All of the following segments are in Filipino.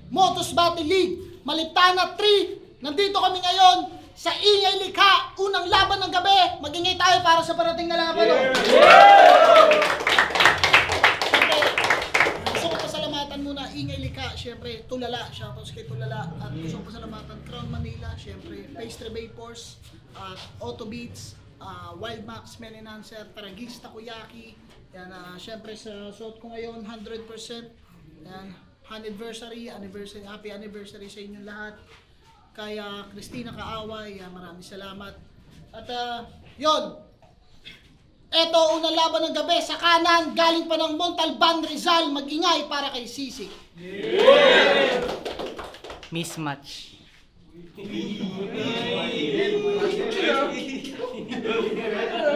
Motos Battle League, Maliptana 3. Nandito kami ngayon sa Ingay Likha, unang laban ng gabi. Mag-ingay tayo para sa parating na laban. Gusto ko pasalamatan muna Ingay Likha, syempre Tulala, shoutouts kay Tulala. At gusto ko pasalamatan Crown Manila, syempre Pastry Vapors, Auto Beats, Wild Max, Meninancer, Taragista, Kuyaki. Yan, syempre sa suot ko ngayon 100%. Yan, anniversary, happy anniversary sa inyo lahat. Kaya Christina Kaaway, maraming salamat. At yon. Eto, unang laban ng gabi sa kanan, galing pa ng Montalban, Rizal, mag-ingay para kay Sisig. Yeah! Mismatch.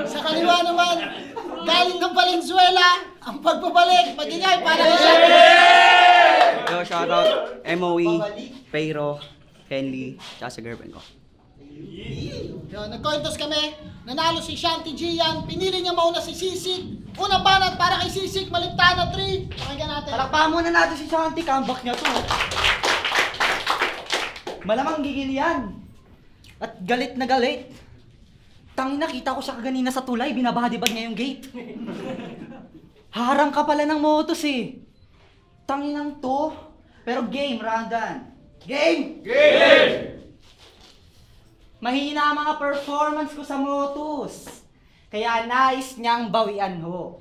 Sa kaliwa naman, galing ng Valenzuela, ang pagbabalik, mag-ingay para kay Sisig. Yo, shoutout MOE, Peiro, Henley, tsaka sa girlfriend ko. Yun, nagkointos kami, nanalo si Shanty Gian, pinili niya mauna si Sisig. Unang banat para kay Sisig, Maliptana 3. Pakinggan natin. Palakpakan muna natin si Shanty, comeback niya to. Malamang gigil yan. At galit na galit. Tangin, nakita ko siya kaganina sa tulay, binabadibag niya yung gate. Harang ka pala ng motos eh. Tanginang to. Pero game, Randan. Game! Game! Mahina ang mga performance ko sa motos. Kaya nais niyang bawian ho.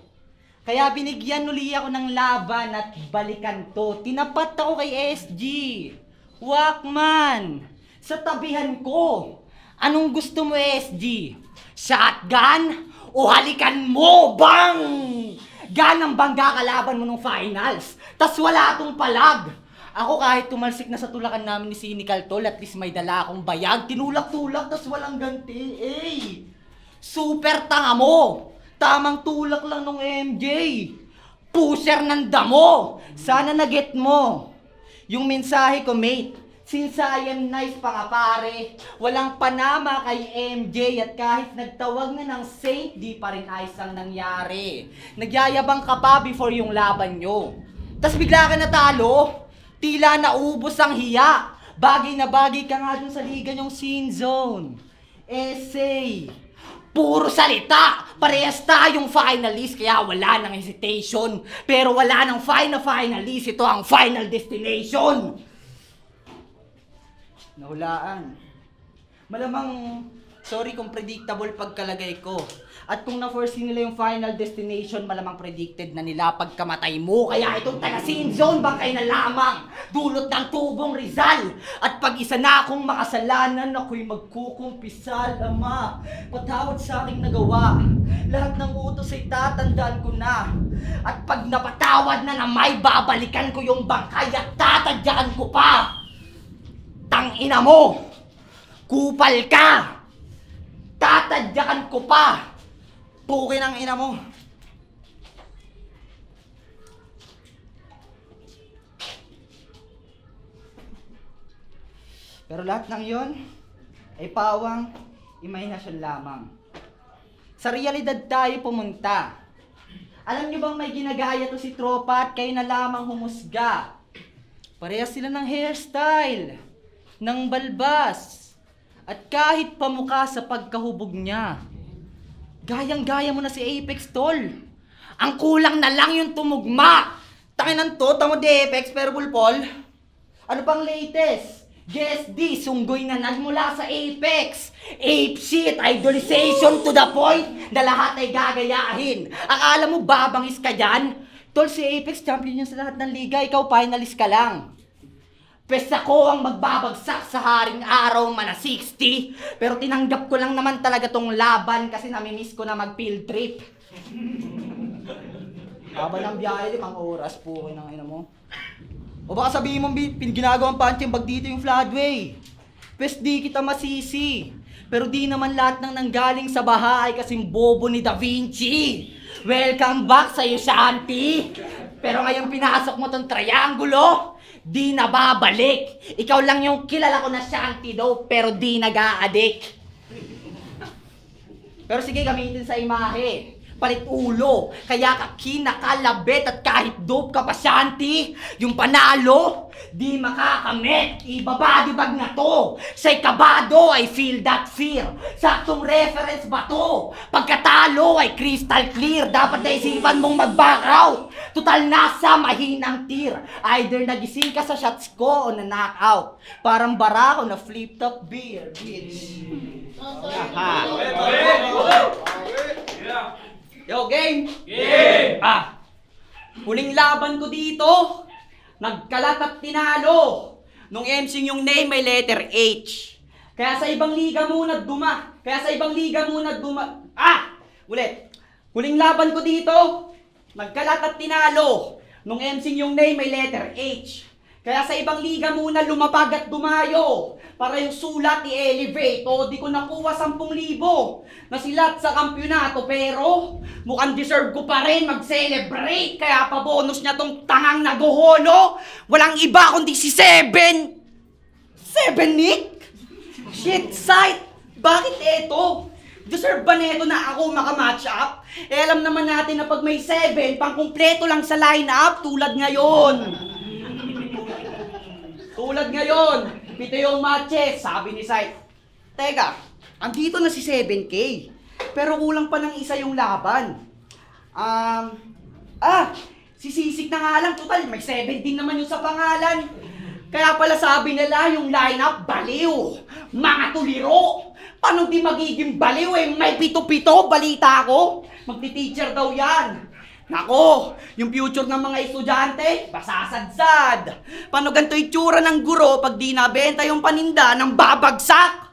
Kaya binigyan uli ako ng laban at balikan to. Tinapat ako kay SG. Walkman. Sa tabihan ko. Anong gusto mo, SG? Shotgun? O halikan mo, bang? Ganang bangga kalaban mo nung finals. Tas wala tong palag. Ako kahit tumalsik na sa tulakan namin ni Cynical Tol, at least may dala akong bayag. Tinulak-tulak, tas walang ganti. Eh, super tanga mo. Tamang tulak lang nung MJ. Pusher ng damo. Sana na-get mo. Yung mensahe ko, mate. Since I am nice pa nga pare, walang panama kay MJ at kahit nagtawag na ng saint, di pa rin ayos ang nangyari. Nagyayabang ka pa before yung laban nyo. Tas bigla ka natalo. Tila naubos ang hiya. Bagay na bagay ka nga dun sa liga nyong scene zone. Essay. Puro salita. Parehas tayong finalist kaya wala nang hesitation. Pero wala nang finalist. Ito ang final destination. Nahulaan. Malamang, sorry kung predictable pagkalagay ko. At kung na-foresee nila yung final destination, malamang predicted na nila pagkamatay mo. Kaya itong taga-scene zone, bangkay na lamang. Dulot ng tubong Rizal. At pag isa na akong makasalanan, ako'y magkukumpisal, Ama. Patawad sa aking nagawa. Lahat ng utos ay tatandaan ko na. At pag napatawad na may babalikan ko yung bangkay at tatadyakan ko pa. Tangina mo! Kupal ka! Tatadyakan ko pa! Pukin ang ina mo! Pero lahat ng yon ay pawang imahinasyon lamang. Sa realidad tayo pumunta. Alam niyo bang may ginagaya to si tropa at kayo na lamang humusga? Parehas sila ng hairstyle, ng balbas, at kahit pamukha sa pagkahubog niya. Gayang-gaya mo na si Apex, tol. Ang kulang na lang yung tumugma. Takinan to, tamo di Apex, pero Bulpol. Ano pang latest? Guess this, sunggoy na nagmula sa Apex. Ape shit, idolization to the point na lahat ay gagayahin. Akala mo babangis ka dyan? Tol, si Apex champion yun sa lahat ng liga, ikaw finalist ka lang. Pes ako ang magbabagsak sa haring araw mana 60. Pero tinanggap ko lang naman talaga tong laban kasi namimiss ko na mag-field trip. Haba ng biyahe, 5 oras po ng ina mo. O baka sabihin mo, ginagawang punching bag dito yung floodway. Pes di kita masisi. Pero di naman lahat ng nanggaling sa bahay kasing bobo ni Da Vinci. Welcome back sa'yo, Shanty. Pero ngayon pinasok mo tong triangulo. Di na babalik. Ikaw lang yung kilala ko na Shanty daw, pero di nag-a-addict. Pero sige, gamitin sa imahe. palit ulo. Kaya ka kinakalabit at kahit dope ka pa, Shanti, yung panalo, di makakamit. Ibabadibag na to. Sa'y kabado, I feel that fear. Saktong reference ba to? Pagkatalo ay crystal clear. Dapat naisipan mong mag-back out. Total nasa mahinang tir. Either nagising ka sa shots ko o na-knockout. Parang barako na flip-top beer, bitch. Yo, game! Game! Huling laban ko dito, nagkalat at tinalo. Nung MC yung name may letter H. Kaya sa ibang liga muna ulit. Huling laban ko dito, nagkalat at tinalo. Nung MC yung name may letter H. Kaya sa ibang liga muna lumapag at dumayo. Para yung sulat i-elevate. O di ko nakuha 10,000 na silat sa kampyonato. Pero mukhang deserve ko pa rin mag-celebrate. Kaya pa bonus niya tong tangang naguholo. Walang iba kundi si Seven. Seven, Nick? Shit, sight. Bakit eto? Deserve ba neto na ako makamatch up? Alam naman natin na pag may 7, pang-kumpleto lang sa line-up tulad ngayon. Pito yung matches, sabi ni Sight. Teka, andito na si 7K. Pero kulang pa ng isa yung laban. Si Sisik na nga lang, total, may 17 naman yung sa pangalan. Kaya pala sabi nila yung lineup, baliw. Mga tuliro. Paano di magiging baliw eh? May pito-pito, balita ko. Magti-teacher daw yan. Nako, yung future ng mga estudyante, basasadsad. Paano ganito itsura ng guro pag di nabenta yung paninda ng babagsak?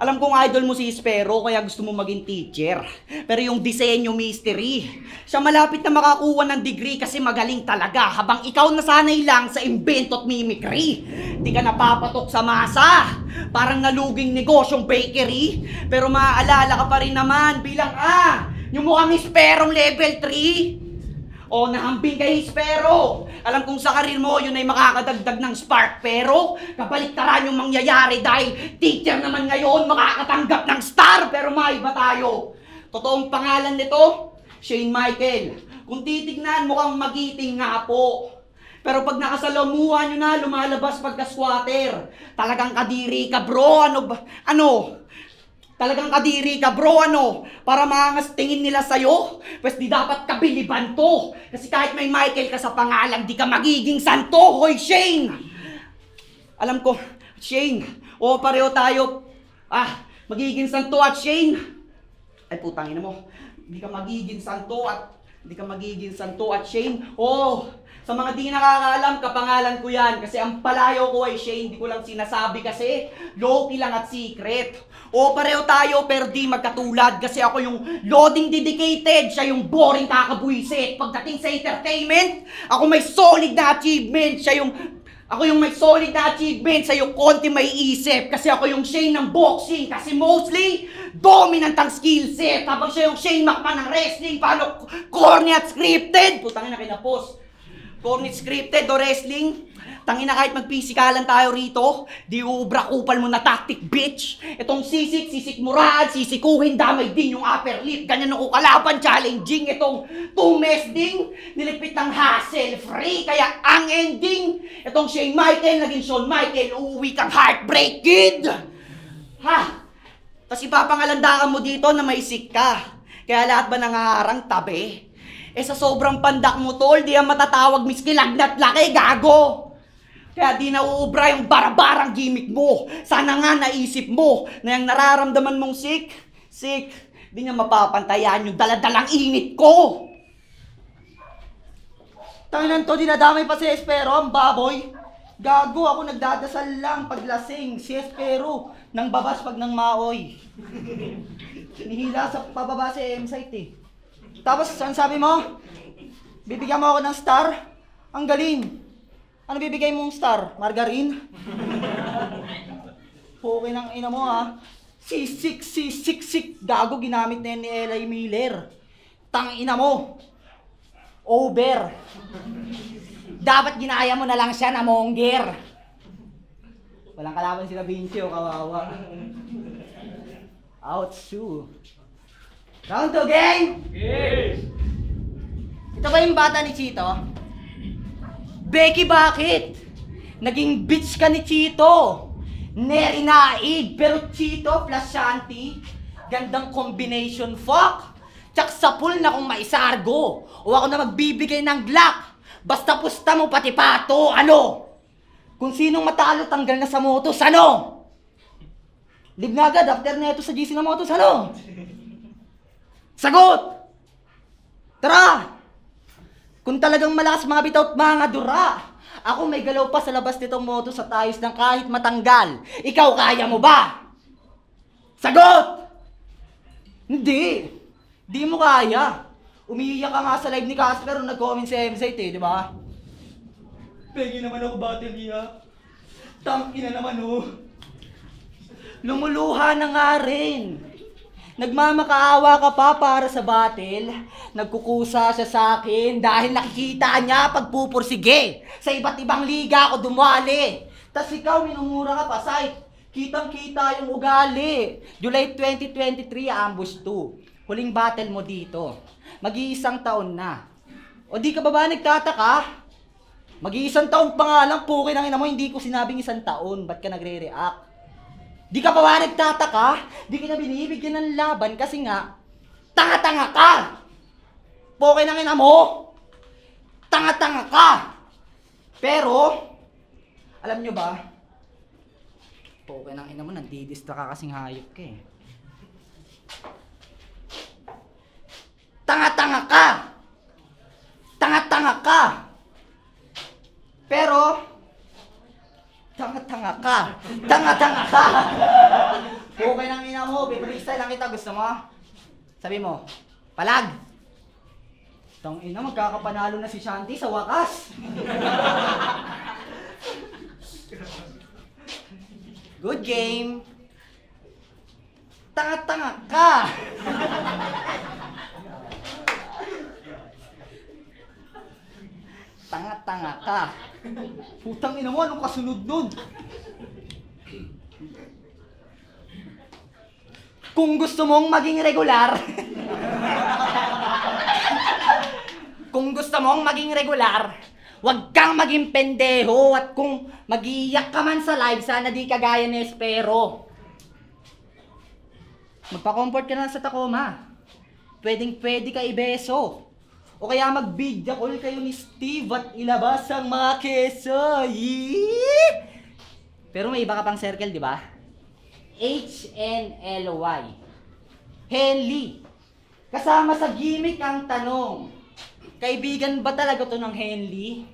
Alam kong idol mo si Espero, kaya gusto mo maging teacher. Pero yung disenyo mystery, siya malapit na makakuha ng degree kasi magaling talaga. Habang ikaw nasanay lang sa invento at mimicry. Di ka napapatok sa masa. Parang naluging negosyong bakery. Pero maaalala ka pa rin naman bilang yung mukhang Esperong level 3. O nahambing kay Espero. Alam kong sa karir mo, yun ay makakadagdag ng spark. Pero kabaliktaran yung mangyayari dahil teacher naman ngayon makakatanggap ng star. Pero maiba tayo. Totoong pangalan nito, Shane Michael. Kung titignan, mukhang magiting nga po. Pero pag nakasalamuhan nyo na, lumalabas pagka-squatter. Talagang kadiri ka bro, Talagang kadiri ka bro, para maangas tingin nila sa'yo, pues di dapat kabiliban to. Kasi kahit may Michael ka sa pangalan, di ka magiging santo, hoy Shane! Alam ko, Shane, pareho tayo, magiging santo at Shane. Ay putangin mo, di ka magiging santo at Shane. Sa mga di nakakaalam, kapangalan ko yan. Kasi ang palayo ko ay Shane, di ko lang sinasabi kasi low-key lang at secret. Pareho tayo pero di magkatulad. Kasi ako yung loading dedicated, siya yung boring kakabuisit. Pagdating sa entertainment, ako may solid na achievement. Ako yung may solid na achievement, sa yung konti may isip. Kasi ako yung Shane ng boxing. Kasi mostly, dominant ang skill set. Habang siya yung Shane McMahon ng wrestling. Paano corny at scripted? Putangin na kinapos. Corny scripted o wrestling, tangina kahit magpisikalan tayo rito, di ubra kupal mo na tactic, bitch. Itong sisik murad, sisikuhin, damay din yung upper lip, ganyan ako kalaban, challenging. Itong tumesding, nilipit ng hassle free, kaya ang ending, itong Shane Michael, naging Shawn Michael, uuwi kang heartbreak kid. Tas ipapangalandakan mo dito na may sick ka, kaya lahat ba nangaharang tabi? Sa sobrang pandak mo tol, di yan matatawag miski lagnat laki, gago! Kaya di nauubra yung barabarang gimmick mo. Sana nga naisip mo na yung nararamdaman mong sick, di niya mapapantayan yung daladalang init ko! Tanginan to, dinadamay pa si Espero, ang baboy. Gago, ako nagdadasal lang paglasing. Si Espero, nang babas pag nang maoy. Nihila sa pababa si M-Site eh. Tapos, saan sabi mo? Bibigyan mo ako ng star? Ang galing. Ano bibigay mong star? Margarine? Okay ng ina mo Sisik. Gago, ginamit na yan ni Eli Miller. Tang ina mo. Over. Dapat ginaya mo na lang siya na monger. Walang kalaban sila Vinci o kawawa. Ouch, Round 2, game! Ito ba yung bata ni Chito? Becky, bakit? Naging bitch ka ni Chito. Neri naig, pero Chito plus Shanti, gandang combination, fuck! Tsak sa pool na kung maisargo, o ako na magbibigay ng Glock. Basta pusta mo pati pato, ano? Kung sinong matalo, tanggal na sa motos, ano? Live na agad, after na ito sa GC na motos, ano? Sagot! Tara! Kung talagang malakas mga bitaw at mga dura, ako may galaw pa sa labas nitong motos at ayos ng kahit matanggal. Ikaw, kaya mo ba? Sagot! Hindi! Di mo kaya. Umiiyak ka nga sa live ni Casper nung nag-comment si M-Site di ba? Pegi naman ako battle niya. Tangina naman oh. Lumuluha na nga rin. Nagmamakaawa ka pa para sa battle. Nagkukusa siya sa akin dahil nakikita niya pagpupursige. Sa iba't ibang liga ako dumali. Tas ikaw minumura ka pa, Sight. Kitang-kita yung ugali. July 2023, ambush 2. Huling battle mo dito. Mag-iisang taon na. O di ka ba nagtataka? Mag-iisang taon pa nga lang, pukin ang ina mo, hindi ko sinabing isang taon. Ba't ka nagre-react? Di ka ba nagtataka? Di ka na binibigyan ng laban kasi nga, tanga-tanga ka! Pukin ang ina mo! Tanga-tanga ka! Pero, alam nyo ba? Pukin ang ina mo, nandidista ka kasing hayop ka eh. Tanga-tanga ka! Tanga-tanga ka! Pero, tanga-tanga ka! Tanga-tanga ka! Okay lang ina mo, freestyle lang kita, gusto mo? Sabi mo, palag! Tang ina, magkakapanalo na si Shanti sa wakas! Good game! Tanga-tanga ka! Tanga-tanga ka. Putang ina mo, anong kasunod nun? Kung gusto mong maging regular, kung gusto mong maging regular, wag kang maging pendeho at kung mag-iiyak ka man sa live, sana di kagaya ni Espero. Magpa-comfort ka na sa Tacoma. Pwedeng-pwede ka ibeso. O kaya mag-video call kayo ni Steve at ilabas ang mga keso. Yee! Pero may iba ka pang circle, di ba? HNLY. Henley. Kasama sa gimmick ang tanong. Kaibigan ba talaga to ng Henley?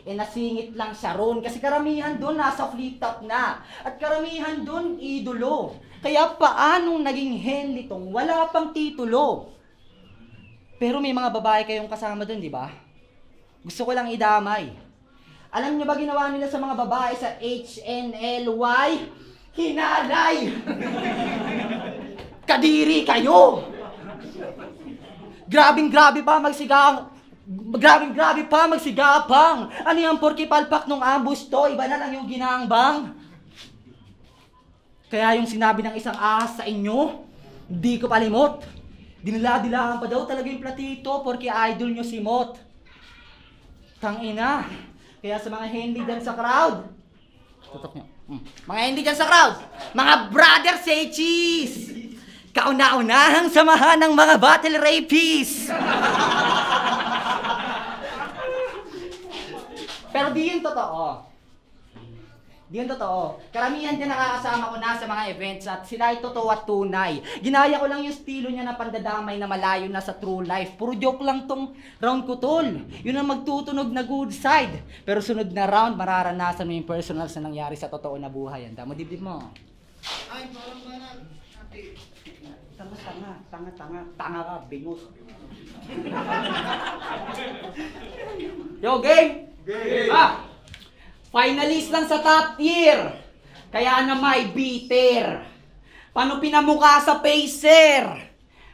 Eh nasingit lang siya ron kasi karamihan doon nasa flip top na. At karamihan doon idolo. Kaya paanong naging Henley tong wala pang titulo? Pero may mga babae kayong kasama dun, di ba? Gusto ko lang idamay. Alam niyo ba ginawa nila sa mga babae sa HNLY? Hinalay! Kadiri kayo! Grabing-grabe pa magsigapang! Ano yung porky palpak nung ambush to? Iba na lang yung ginangbang. Kaya yung sinabi ng isang ahas sa inyo, di ko palimot. Dinala-dilaan pa daw talaga yung platito porque idol nyo si Mot. Tangina. Kaya sa mga Henley dyan sa crowd, tutok nyo. Mga Henley dyan sa crowd, mga brother say cheese! Kauna-unahang samahan ng mga battle rapists! Pero di yun totoo. Di yun totoo. Karamihan din nakakasama ko na sa mga events at sila ay totoo at tunay. Ginaya ko lang yung estilo niya na pandadamay na malayo na sa true life. Puro joke lang tong round ko, tol. Yun ang magtutunog na good side. Pero sunod na round, mararanasan mo yung personals na nangyari sa totoo na buhay. Anda mo, dibdib mo. Ay, parang banal. Tanga ka, bingot. Yo, game! Game! Finalist lang sa top tier. Kaya na may bitter. Paano pinamukha sa pacer?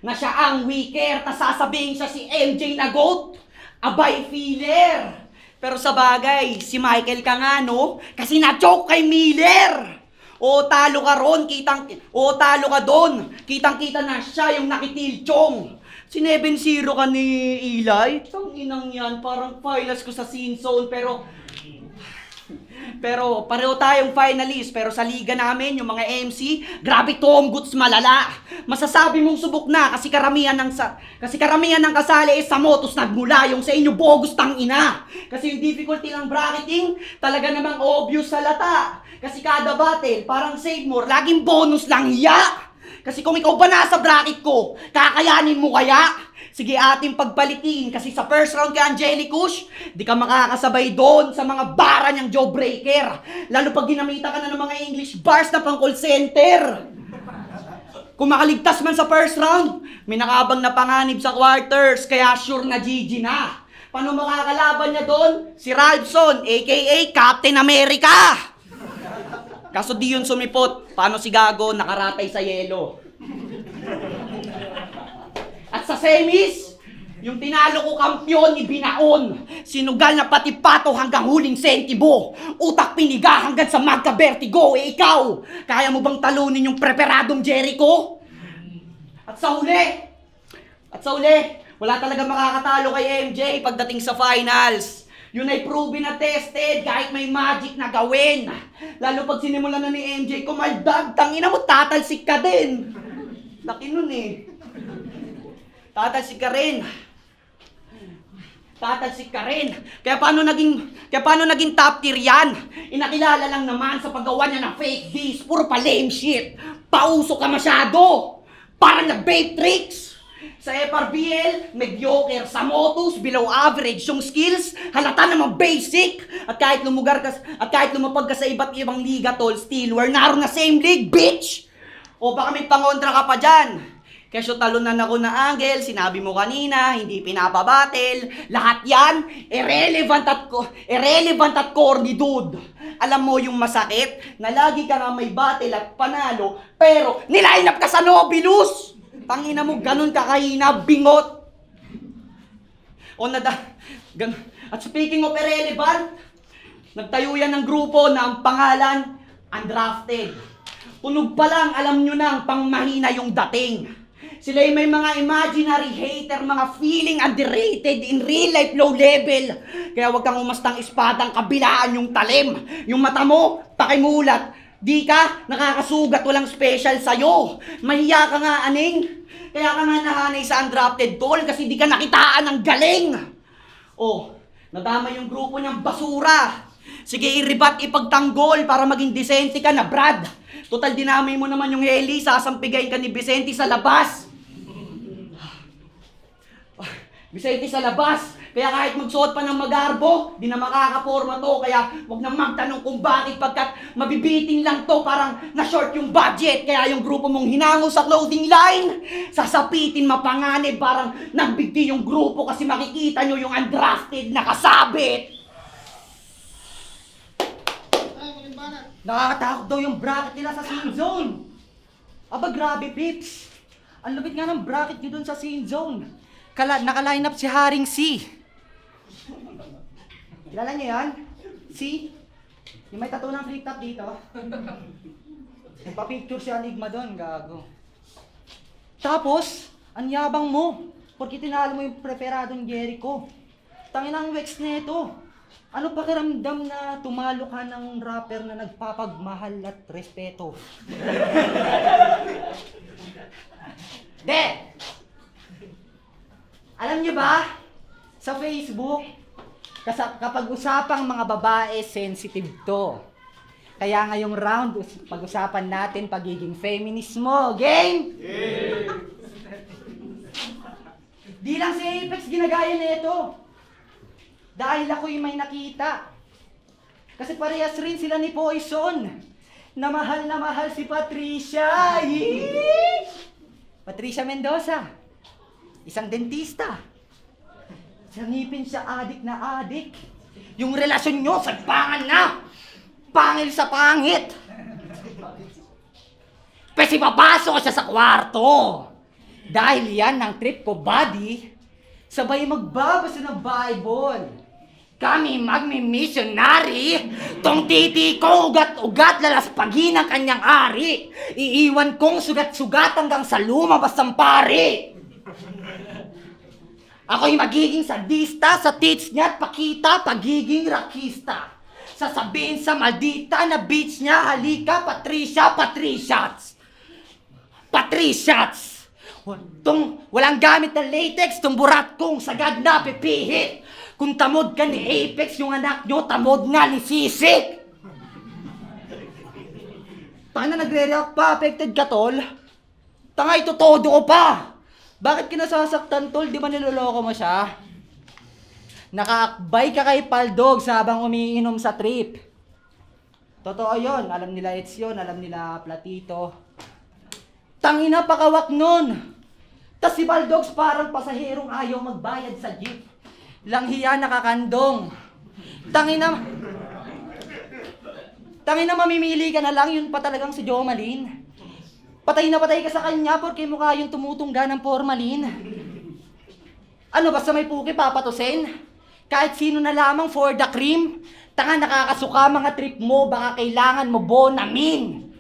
Na siya ang weaker. Tas sasabihin siya si MJ na GOAT. Abay feeler. Pero sa bagay, si Michael ka nga no? Kasi na-choke kay Miller. O talo ka ron, talo ka doon. Kitang-kita na siya yung nakitilchong. Si 7-0 ka ni Eli. Tang inang yan, parang finals ko sa scene zone, pero pareho tayong finalist. Pero sa liga namin, yung mga MC, grabe Tom Goods malala. Masasabi mong subok na kasi karamihan ng kasali sa motos nagmula. Yung sa inyo bogus tang ina. Kasi yung difficulty ng bracketing, talaga namang obvious sa lata. Kasi kada battle, parang save more, laging bonus lang ya. Kasi kung ikaw ba nasa bracket ko, kakayanin mo kaya? Sige ating pagpalitin kasi sa first round kay Angelicus, di ka makakasabay doon sa mga bara niyang jawbreaker. Lalo pag ginamita ka na ng mga English bars na pang call center. Kung makaligtas man sa first round, may nakabang na panganib sa quarters, kaya sure na GG na. Paano makakalaban niya doon? Si Ralphson, aka Captain America! Kaso di yun sumipot. Paano si Gago nakaratay sa yelo? At sa semis, yung tinalo ko kampyon ni Binaon. Sinugal na pati pato hanggang huling sentibo. Utak piniga hanggang sa magka-vertigo. Eh ikaw, kaya mo bang talunin yung preparadong Jericho? At sa huli, wala talaga makakatalo kay MJ pagdating sa finals. Yun ay proven na tested kahit may magic na gawin. Lalo pag sinimulan na ni MJ, kumaldag, tangina mo, tatalsik ka din. Laki nun eh. Tatalsik ka rin. Kaya paano naging top tier yan? Inakilala lang naman sa paggawa niya ng fake D's. Puro pa lame shit. Pauso ka masyado. Parang nag-vape tricks. Sa FRBL, mediocre. Sa motos, below average. Yung skills, halata namang basic. At kahit lumapag ka sa iba't ibang liga, tol, still, we're naroon na same league, bitch! O baka may pangontra ka pa dyan. Kesyo talunan ako na Angel, sinabi mo kanina, hindi pinapabattle. Lahat yan, irrelevant at corny, dude. Alam mo yung masakit, na lagi ka nga may battle at panalo, pero niline up ka sa Nobilus! Tangina mo, ganun kakahina, bingot. At speaking of irrelevant, nagtayo yan ng grupo na ang pangalan, Undrafted. Tunog pa lang, alam nyo na ang pangmahina yung dating. Sila ay may mga imaginary hater, mga feeling underrated, in real life low level. Kaya wag kang umastang espadang kabilaan yung talim. Yung mata mo, pakimulat. Di ka nakakasugat, walang special sa'yo. Mahiya ka nga, aning. Kaya ka nga nahanay sa undrafted tol kasi di ka nakitaan ng galing. Oh, nadama yung grupo niyang basura. Sige, iribat, ipagtanggol para maging disente ka na, Brad. Total, dinamay mo naman yung heli, sasampigayin ka ni Vicente sa labas. Vicente sa labas. Kaya kahit magsuot pa ng magarbo, di na makakaporma to. Kaya wag nang magtanong kung bakit pagkat mabibiting lang to, parang na-short yung budget. Kaya yung grupo mong hinango sa clothing line, sasapitin mapanganib, parang nagbigti yung grupo kasi makikita nyo yung undrafted na kasabit. Nakakatakot daw yung bracket nila sa scene zone. Aba grabe, Pips. Ang lupit nga ng bracket nyo dun sa scene zone. Naka-line up si Haring C. Kilala niyo yan? C? Yung may tattoo ng flip top dito. Nagpa-picture si Enigma doon, gago. Tapos, ang yabang mo. Porque tinalo mo yung preparadong Jericho. Tangin ang wex nito. Ano pakiramdam na tumalo ka ng rapper na nagpapagmahal at respeto? De! Alam niyo ba, sa Facebook, kapag usapang mga babae, sensitive to. Kaya ngayong round, pag-usapan natin pagiging feminist mo. Game? Di lang si Apex ginagaya nito. Dahil ako'y may nakita. Kasi parehas rin sila ni Poison. Na mahal si Patricia. Yee! Patricia Mendoza. Isang dentista. Sa ngipin siya adik na adik. Yung relasyon nyo, sagpangan na. Pangil sa pangit. Pwede papasok siya sa kwarto. Dahil yan ang trip ko, buddy. Sabay magbabasa ng Bible. kami magmi-missionary. Tong titi ko ugat-ugat lalaspagin ang kanyang ari. Iiwan kong sugat-sugat hanggang sa lumabas ang pari. Ako'y magiging sadista sa tits niya at pakita pagiging rakista. Sasabihin sa maldita na beach niya, halika Patricia, Patriciats. Patriciats. Tong walang gamit na latex, tong burat kong sagad na pipihit. Kung tamod ka ni Apex, yung anak nyo, tamod nga ni Sisik. Tanga na nagre-react pa, affected ka, tol? Tanga, ito todo ko pa. Bakit kinasasaktan, tol? Di ba niloloko mo siya? Nakaakbay ka kay Paldogs habang umiinom sa trip. Totoo yon, alam nila Eds yun, alam nila Platito. Tangina, pakawak nun. Tas si Paldogs parang pasaherong ayaw magbayad sa jeep. Langhiya nakakandong. Tangina mamimili ka na lang, yun pa talagang si Jomalyn. Patay na patay ka sa kanya porque mukha yung tumutungga ng formalin. Ano, basta may puki papatusin? Kahit sino na lamang for the cream? Tanga, nakakasuka mga trip mo, baka kailangan mo bonamin.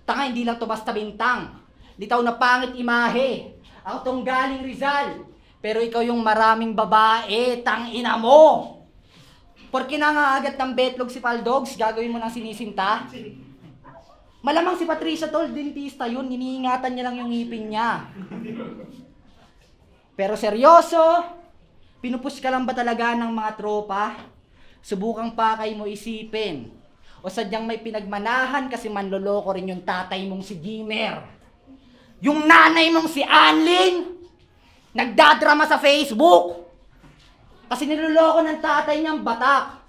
Tanga, hindi lang to basta bintang. Litaw na pangit imahe. Ako tong galing Rizal. Pero ikaw yung maraming babae, tangina mo! Porque nangangagat ng betlog si Paldogs, gagawin mo ng sinisinta? Malamang si Patricia, tol, dentista yun, iniingatan niya lang yung ngipin niya. Pero seryoso, pinupush ka lang ba talaga ng mga tropa? Subukang pakay mo isipin. O sadyang may pinagmanahan kasi manloloko rin yung tatay mong si Gimer. Yung nanay mong si Anling, nagdadrama sa Facebook. Kasi niloloko ng tatay niyang batak.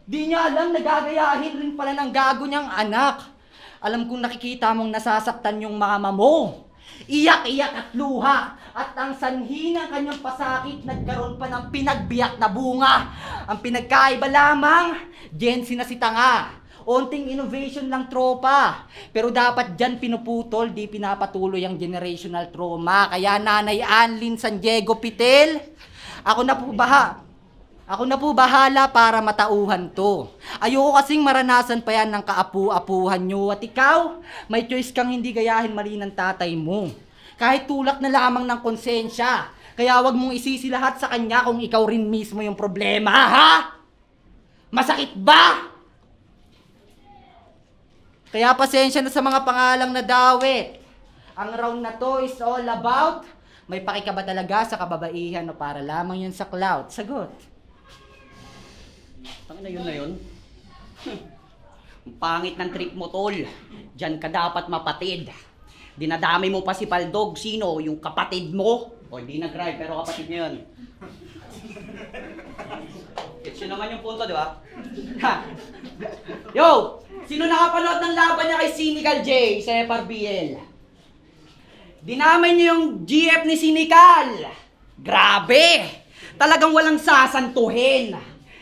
Di niya alam, nagagayahin rin pala ng gago niyang anak. Alam kong nakikita mong nasasaktan yung mama mo. Iyak-iyak at luha. At ang sanhi ng kanyang pasakit, nagkaroon pa ng pinagbiyak na bunga. Ang pinagkaiba lamang, Gen Z na si tanga. Onting innovation lang tropa. Pero dapat dyan pinuputol, di pinapatuloy ang generational trauma. Kaya Nanay Anlin San Diego Pitel, ako na po bahala para matauhan to. Ayoko kasing maranasan pa yan ng kaapu-apuhan nyo. At ikaw, may choice kang hindi gayahin mali ng tatay mo. Kahit tulak na lamang ng konsensya. Kaya wag mong isisi lahat sa kanya kung ikaw rin mismo yung problema, ha? Masakit ba? Kaya pasensya na sa mga pangalang nadawit. Ang round na to is all about, may paki ka ba talaga sa kababaihan o para lamang yun sa cloud? Sagot. Tangina yun na yun. Ang pangit ng trip mo, tol. Diyan ka dapat mapatid. Dinadami mo pa si Paldog. Sino? Yung kapatid mo? O, hindi nag-drive, pero kapatid niya yun. It's yun naman yung punto, di ba? Yo! Sino nakapanood ng laban niya kay Cynical J sa FRBL? Dinamay niyo yung GF ni Cynical. Grabe! Talagang walang sasantuhin.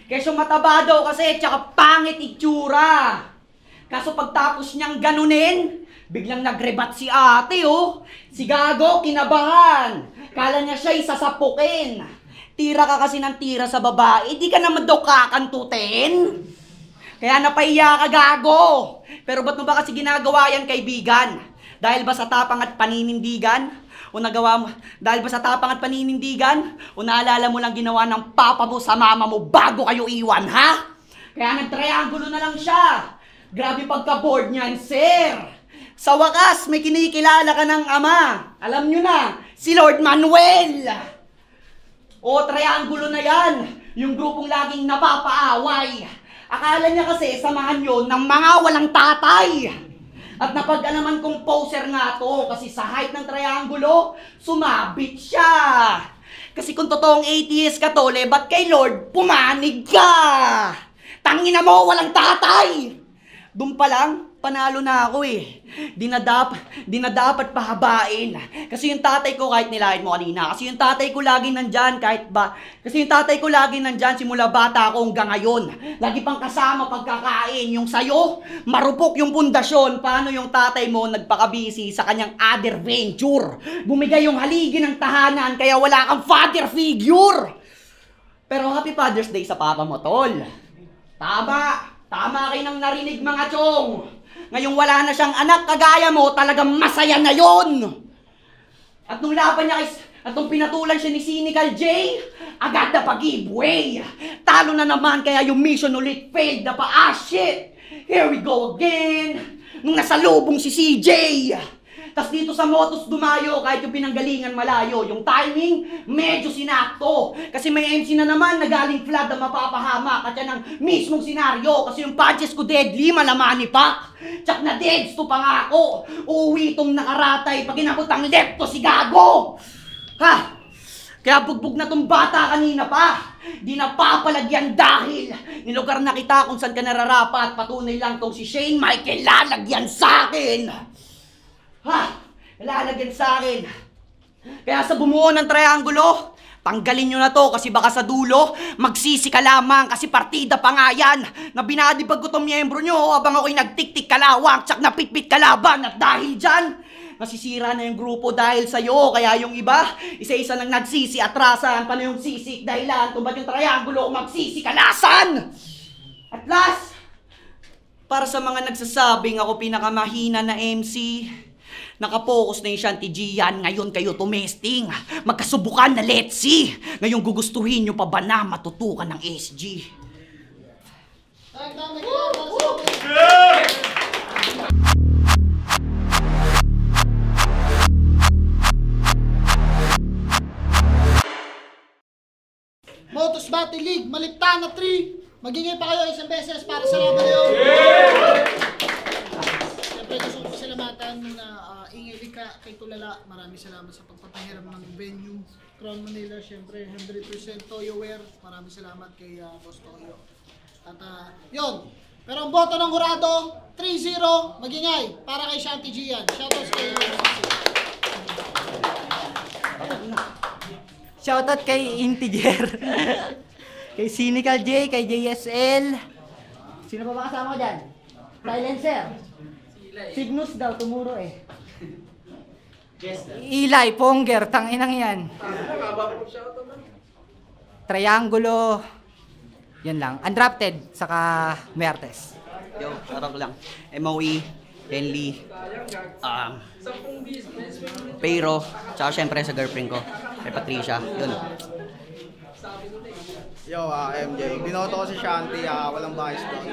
Keso mataba daw kasi, tsaka pangit itsura. Kaso pagtapos niyang ganunin, biglang nagrebat si ate, oh. Si Gago, kinabahan. Kala niya siya'y sasapukin. Tira ka kasi ng tira sa babae, di ka naman daw kakantutin. Kaya napaiya ka, Gago. Pero ba't mo ba kasi ginagawa yan, kaibigan? Dahil ba sa tapang at paninindigan? O nagawa mo, dahil ba sa tapang at paninindigan? O naalala mo lang ginawa ng papa mo sa mama mo bago kayo iwan, ha? Kaya nag-triangulo na lang siya. Grabe pagka-board niyan, sir. Sa wakas, may kinikilala ka ng ama. Alam nyo na, si Lord Manuel. O, triangulo na yan. Yung grupong laging napapaaway. Akala niya kasi samahan yun ng mga walang tatay. At napag-alaman kong poser nga to kasi sa height ng triangulo, sumabit siya. Kasi kung totoong atheist ka tole, ba't kay Lord pumanig ka? Tangina mo, walang tatay! Doon pa lang, panalo na ako eh. Di na dapat pahabain. Kasi yung tatay ko, kahit nilahit mo kanina, kasi yung tatay ko lagi nandyan, simula bata ako hanggang ngayon. Lagi pang kasama pagkakain. Yung sayo, marupok yung pundasyon. Paano yung tatay mo nagpakabisi sa kanyang other venture? Bumigay yung haligi ng tahanan, kaya wala kang father figure. Pero Happy Father's Day sa papa mo, tol. Tama! Tama kayo nang narinig, mga chong. Ngayong wala na siyang anak kagaya mo, talagang masaya na yon. At nung laban niya at nung pinatulan siya ni Cynical J, agad na pag-giveaway. Talo na naman kaya yung mission ulit failed na pa. Ah, shit! Here we go again! Nung nasalubong si CJ. Tas dito sa Motos dumayo kahit yung pinanggalingan malayo. Yung timing, medyo sinakto. Kasi may MC na naman na galing flood na mapapahamak. At yan ang mismong senaryo. Kasi yung punches ko deadly, malamani pa. Tsak na deads to pa nga ako. Uuwi itong nakaratay pag inabot ang left to si Gago. Ha? Kaya bugbog na tong bata kanina pa. Di na papalagyan dahil nilugar na kita kung saan ka nararapat. Patunay lang tong si Shane Michael lalagyan sa akin. Ha? Lalagyan sa akin. Kaya sa bumuo ng triangulo, tanggalin nyo na to kasi baka sa dulo, magsisi ka lamang kasi partida pa nga yan na binadibag ko tong miyembro nyo habang ako'y nagtik-tik kalawang tsak napit-pit kalaban at dahil dyan, nasisira na yung grupo dahil sa'yo. Kaya yung iba, isa-isa nang nagsisi atrasan, paano yung sisik dahilan kung ba't yung triangulo magsisi kalasan. At last, para sa mga nagsasabing ako pinakamahina na MC, nakapokus na yung Shanty Gian, ngayon kayo tumesting. Magkasubukan na let's see. Ngayon gugustuhin nyo pa ba na matutukan ng SG? Motos Battle League, Maligtana 3. Magingay pa kayo isang beses para sa laban yun. Siyempre gusto ko pasalamatan na Ingay Lika kay Tulala. Maraming salamat sa pagpapahiram ng venue. Crown Manila, siyempre 100% Toyoware. Maraming salamat kay Boss Toyo. At yun. Pero ang boto ng Jurado, 3-0, magingay para kay Shanty Gian. Shoutouts kay Shoutout kay Integer. Kay Cynical J, kay JSL. Sino pa ba kasama ko dyan? Silencer. Cygnus daw, tumuro eh. Eli, Ponger, tanginang yan. Triangulo. Yan lang. Undrafted, saka Mertes. Yo, shoutout ko lang. MOE, Henley, Pero, tsaka syempre sa girlfriend ko, kay Patricia. Yun. Yo, MJ. Binoto ko si Shanty, walang bias doon.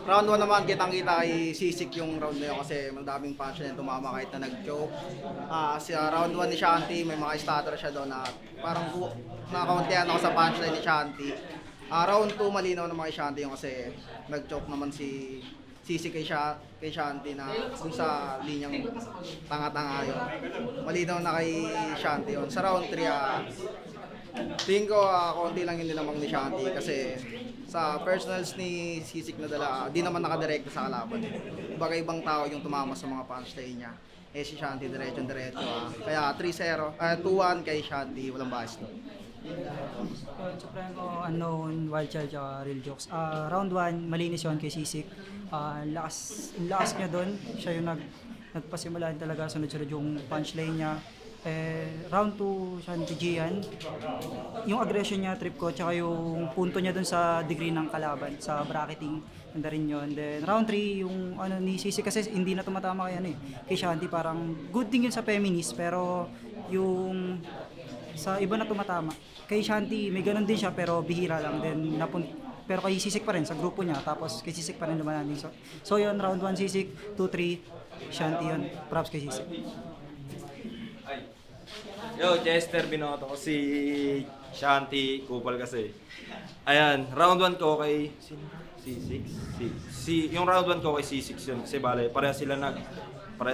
Round 1 naman, kitang-kita kay Sisik yung round na yun kasi madaming punch na tumama kahit na nag-joke. Sa round 1 ni Shanty, may mga stutter siya doon na parang nakakuntihan ako sa punchline ni Shanty. Round 2, malinaw naman kay Shanty yung kasi nag-joke naman si Sisik kay Shanty na kung sa linyang tanga-tanga yun. Malinaw na kay Shanty yun. Sa round 3, tingin ko konti lang yun nilamang ni Shanty kasi sa personals ni Sisik na dala, di naman nakadirekta sa kalaban. Baga ibang tao yung tumama sa mga punchline niya. Eh si Shanty diretso. Kaya 3-0, 2-1 kay Shanty, walang bias doon. Supreme ko, unknown, wild child, tsaka real jokes. Round 1, malinis yun kay Sisik. Lakas niya doon. Siya yung nagpasimula talaga, sunod-sunod yung punchline niya. Round 2, Shanty Gian. Yung aggression niya, trip ko, tsaka yung punto niya doon sa degree ng kalaban, sa bracketing, ganda rin yun. Then round 3, yung ni Sisik kasi hindi na tumatama kay Shanty, parang good thing yun sa feminist, pero yung sa iba na tumatama. Kay Shanty, may ganun din siya pero bihira lang. Then pero kay Sisik pa rin sa grupo niya, tapos kay Sisik pa rin lumanan din. So yun, round 1 Sisik, 2-3 Shanty yun. Props kay Sisik. Yo, Chester, binoto ko si Shanty, kupal kasi. Ayan, round 1 ko kay C6. Yung round 1 ko kay C6 yun kasi bale, parehas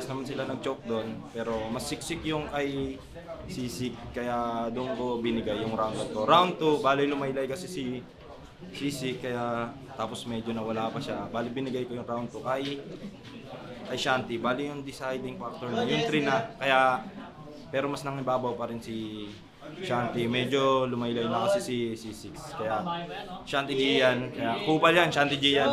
naman sila nag-choke doon, pero mas siksik yung kay Sisik, kaya doon ko binigay yung round 1 ko. Round 2, bale lumaylay kasi si Sisik, kaya tapos medyo nawala pa siya. Bale binigay ko yung round 2 kay Shanty. Bale yung deciding factor na, yung 3 na, kaya pero mas nangibabaw pa rin si Shanty. Medyo lumaylay na kasi si C6. Kaya Shanty Gian. Kaya kupal yan, Shanty Gian.